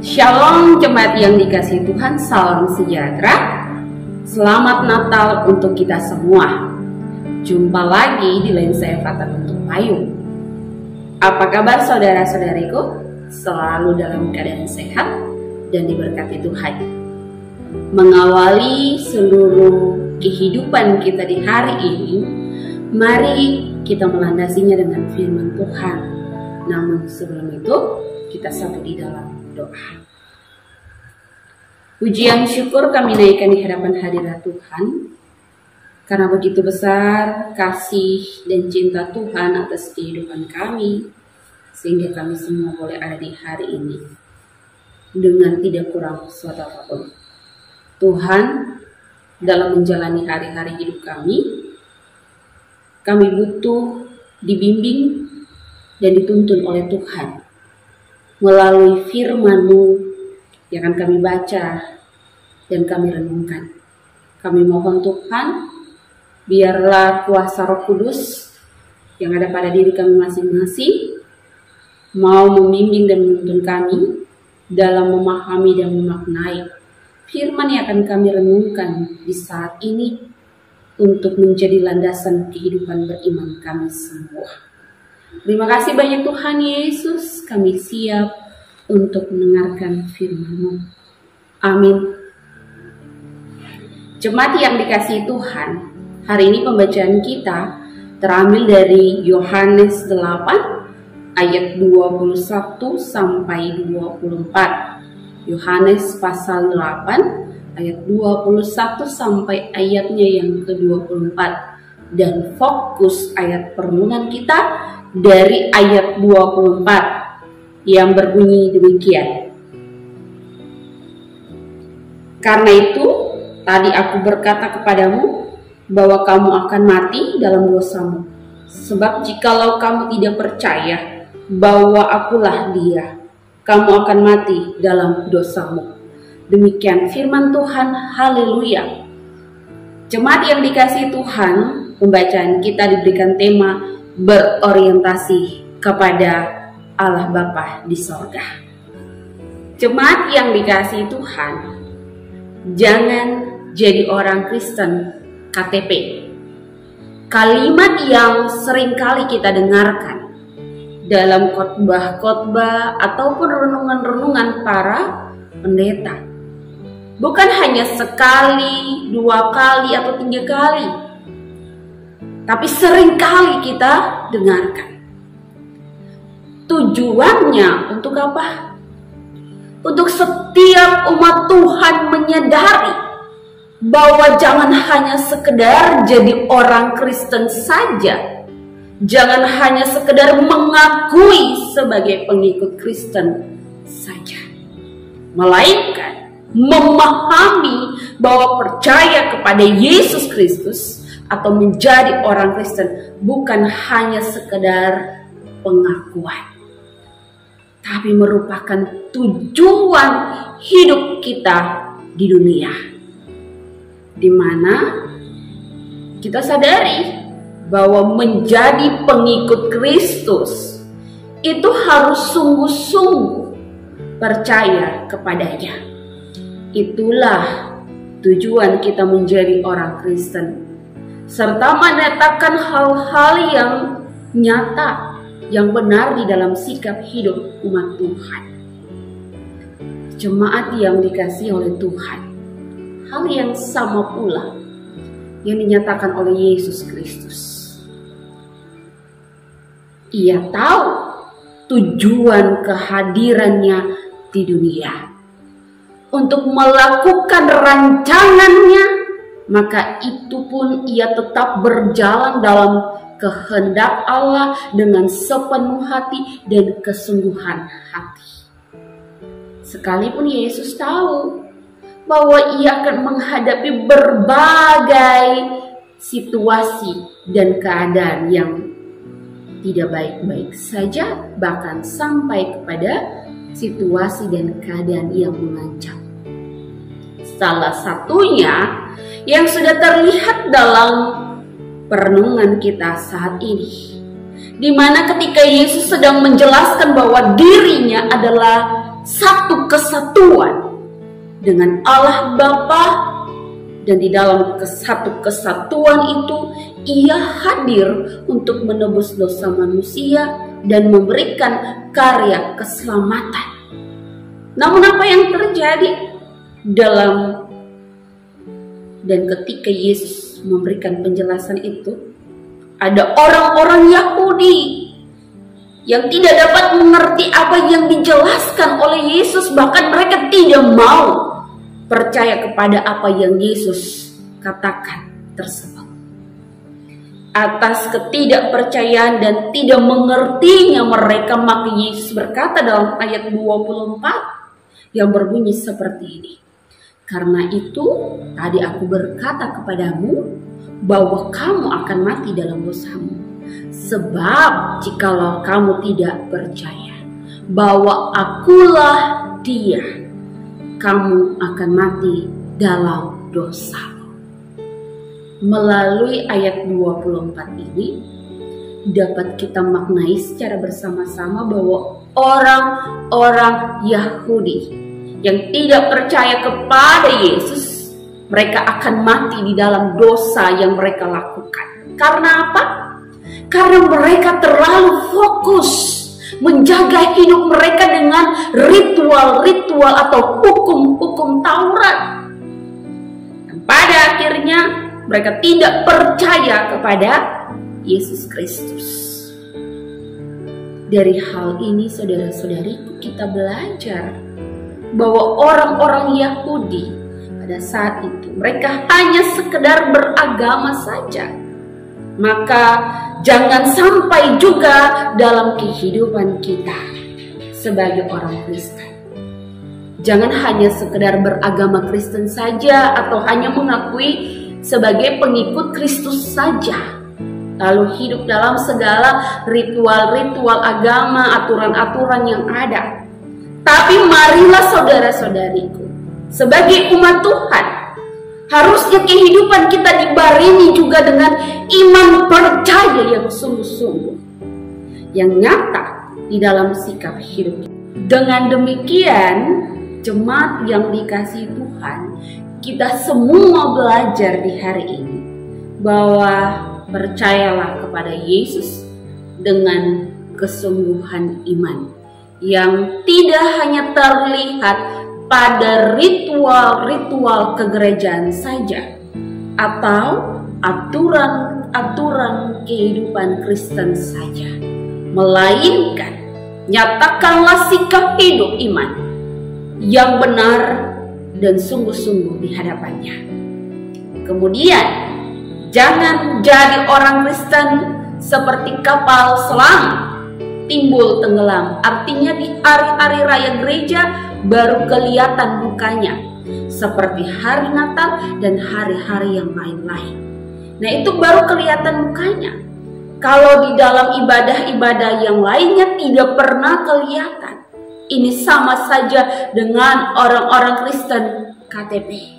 Shalom jemaat yang dikasihi Tuhan, salam sejahtera. Selamat Natal untuk kita semua. Jumpa lagi di lensa Fata untuk Payung. Apa kabar saudara-saudariku? Selalu dalam keadaan sehat dan diberkati Tuhan. Mengawali seluruh kehidupan kita di hari ini, mari kita melandasinya dengan firman Tuhan. Namun sebelum itu, kita satu di dalam doa. Pujian syukur kami naikkan di hadapan hadirat Tuhan, karena begitu besar kasih dan cinta Tuhan atas kehidupan kami, sehingga kami semua boleh ada di hari ini dengan tidak kurang suatu apapun. Tuhan, dalam menjalani hari-hari hidup kami butuh dibimbing dan dituntun oleh Tuhan melalui firman-Mu yang akan kami baca dan kami renungkan. Kami mohon Tuhan, biarlah kuasa Roh Kudus yang ada pada diri kami masing-masing mau membimbing dan menuntun kami dalam memahami dan memaknai firman yang akan kami renungkan di saat ini untuk menjadi landasan kehidupan beriman kami semua. Terima kasih banyak Tuhan Yesus, kami siap untuk mendengarkan firman-Mu. Amin. Jemaat yang dikasihi Tuhan, hari ini pembacaan kita terambil dari Yohanes 8 ayat 21 sampai 24. Yohanes pasal 8 ayat 21 sampai ayatnya yang ke-24. Dan fokus ayat perenungan kita dari ayat 24 yang berbunyi demikian. Karena itu, tadi aku berkata kepadamu bahwa kamu akan mati dalam dosamu. Sebab jikalau kamu tidak percaya bahwa akulah Dia, kamu akan mati dalam dosamu. Demikian firman Tuhan, haleluya. Jemaat yang dikasihi Tuhan, pembacaan kita diberikan tema berorientasi kepada Allah Bapa di sorga. Jemaat yang dikasihi Tuhan, jangan jadi orang Kristen KTP. Kalimat yang seringkali kita dengarkan dalam khotbah-khotbah ataupun renungan-renungan para pendeta. Bukan hanya sekali, 2 kali, atau 3 kali, tapi seringkali kita dengarkan. Tujuannya untuk apa? Untuk setiap umat Tuhan menyadari bahwa jangan hanya sekedar jadi orang Kristen saja, jangan hanya sekedar mengakui sebagai pengikut Kristen saja, melainkan memahami bahwa percaya kepada Yesus Kristus atau menjadi orang Kristen bukan hanya sekedar pengakuan, tapi merupakan tujuan hidup kita di dunia, di mana kita sadari bahwa menjadi pengikut Kristus itu harus sungguh-sungguh percaya kepadanya. Itulah tujuan kita menjadi orang Kristen, serta menetapkan hal-hal yang nyata, yang benar di dalam sikap hidup umat Tuhan. Jemaat yang dikasihi oleh Tuhan, hal yang sama pula yang dinyatakan oleh Yesus Kristus. Ia tahu tujuan kehadirannya di dunia untuk melakukan rancangannya, maka itu pun ia tetap berjalan dalam kehendak Allah dengan sepenuh hati dan kesungguhan hati. Sekalipun Yesus tahu bahwa ia akan menghadapi berbagai situasi dan keadaan yang tidak baik-baik saja, bahkan sampai kepada situasi dan keadaan yang mengancam. Salah satunya yang sudah terlihat dalam perenungan kita saat ini, di mana ketika Yesus sedang menjelaskan bahwa dirinya adalah satu kesatuan dengan Allah Bapa, dan di dalam satu kesatuan itu Ia hadir untuk menebus dosa manusia dan memberikan karya keselamatan. Namun apa yang terjadi dan ketika Yesus memberikan penjelasan itu, ada orang-orang Yahudi yang tidak dapat mengerti apa yang dijelaskan oleh Yesus, bahkan mereka tidak mau percaya kepada apa yang Yesus katakan tersebut. Atas ketidakpercayaan dan tidak mengertinya mereka, maka Yesus berkata dalam ayat 24 yang berbunyi seperti ini. Karena itu tadi aku berkata kepadamu bahwa kamu akan mati dalam dosamu. Sebab jikalau kamu tidak percaya bahwa akulah Dia, kamu akan mati dalam dosa. Melalui ayat 24 ini dapat kita maknai secara bersama-sama bahwa orang-orang Yahudi yang tidak percaya kepada Yesus, mereka akan mati di dalam dosa yang mereka lakukan. Karena apa? Karena mereka terlalu fokus menjaga hidup mereka dengan ritual-ritual atau hukum-hukum Taurat. Dan pada akhirnya mereka tidak percaya kepada Yesus Kristus. Dari hal ini, saudara-saudariku, kita belajar bahwa orang-orang Yahudi pada saat itu mereka hanya sekedar beragama saja. Maka jangan sampai juga dalam kehidupan kita sebagai orang Kristen. Jangan hanya sekedar beragama Kristen saja atau hanya mengakui sebagai pengikut Kristus saja, lalu hidup dalam segala ritual-ritual agama, aturan-aturan yang ada. Tapi marilah saudara-saudariku, sebagai umat Tuhan, harusnya kehidupan kita dibarengi juga dengan iman percaya yang sungguh-sungguh, yang nyata di dalam sikap hidup. Dengan demikian, jemaat yang dikasihi Tuhan, kita semua belajar di hari ini bahwa percayalah kepada Yesus dengan kesungguhan iman yang tidak hanya terlihat pada ritual-ritual kegerejaan saja atau aturan-aturan kehidupan Kristen saja, melainkan nyatakanlah sikap hidup iman yang benar dan sungguh-sungguh di hadapannya. Kemudian jangan jadi orang Kristen seperti kapal selam timbul tenggelam. Artinya di hari-hari raya gereja baru kelihatan mukanya, seperti hari Natal dan hari-hari yang lain-lain. Nah, itu baru kelihatan mukanya. Kalau di dalam ibadah-ibadah yang lainnya tidak pernah kelihatan. Ini sama saja dengan orang-orang Kristen KTP.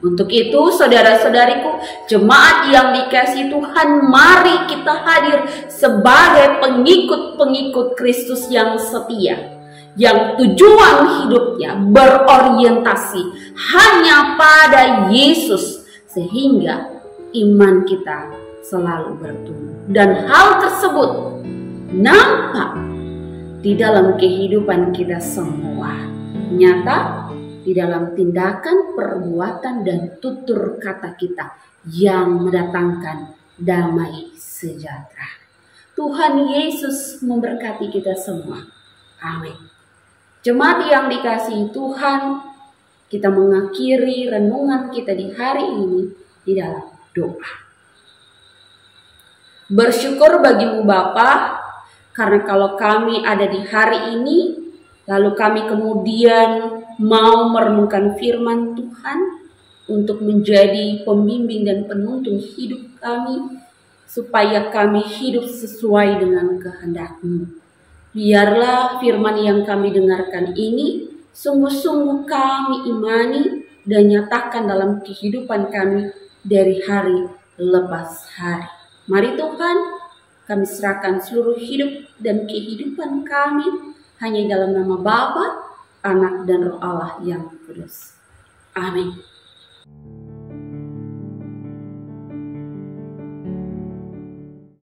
Untuk itu, saudara-saudariku, jemaat yang dikasihi Tuhan, mari kita hadir sebagai pengikut-pengikut Kristus yang setia, yang tujuan hidupnya berorientasi hanya pada Yesus, sehingga iman kita selalu bertumbuh. Dan hal tersebut nampak di dalam kehidupan kita semua, nyata di dalam tindakan, perbuatan, dan tutur kata kita yang mendatangkan damai sejahtera. Tuhan Yesus memberkati kita semua. Amin. Jemaat yang dikasihi Tuhan, kita mengakhiri renungan kita di hari ini di dalam doa. Bersyukur bagimu Bapa, karena kalau kami ada di hari ini, lalu kami kemudian mau merenungkan firman Tuhan untuk menjadi pembimbing dan penuntun hidup kami, supaya kami hidup sesuai dengan kehendak-Mu. Biarlah firman yang kami dengarkan ini sungguh-sungguh kami imani dan nyatakan dalam kehidupan kami dari hari lepas hari. Mari Tuhan, kami serahkan seluruh hidup dan kehidupan kami hanya dalam nama Bapa Anak dan Roh Allah yang kudus. Amin.